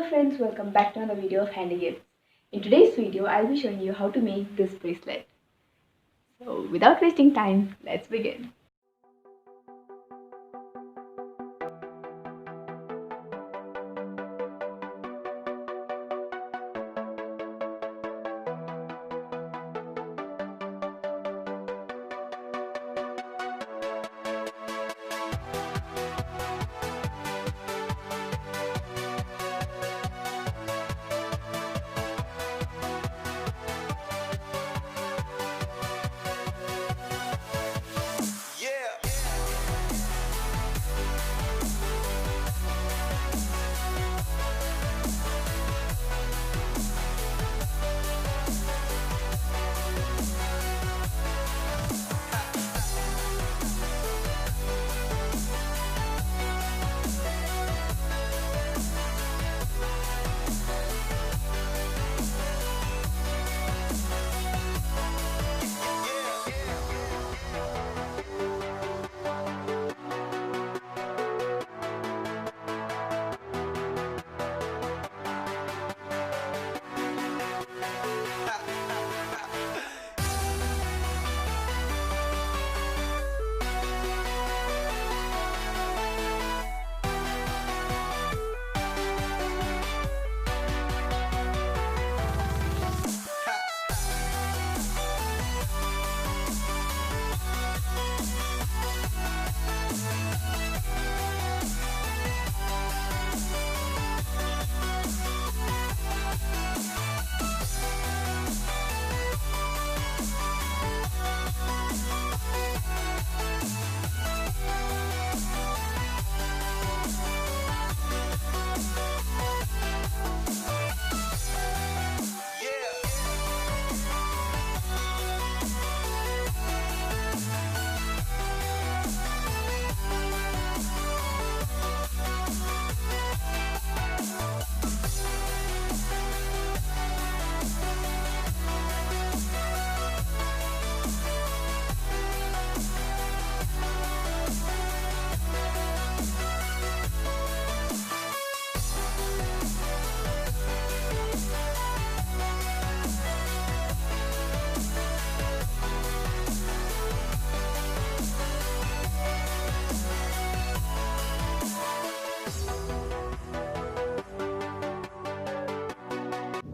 friends, welcome back to another video of Handy Gifts. In today's video, I'll be showing you how to make this bracelet. So without wasting time, let's begin.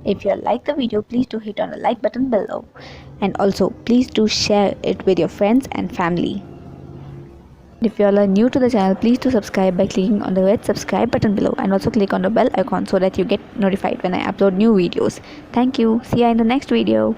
If you like the video, please do hit on the like button below, and also please do share it with your friends and family. If you all are new to the channel, please do subscribe by clicking on the red subscribe button below, and also click on the bell icon so that you get notified when I upload new videos. Thank you. See you in the next video.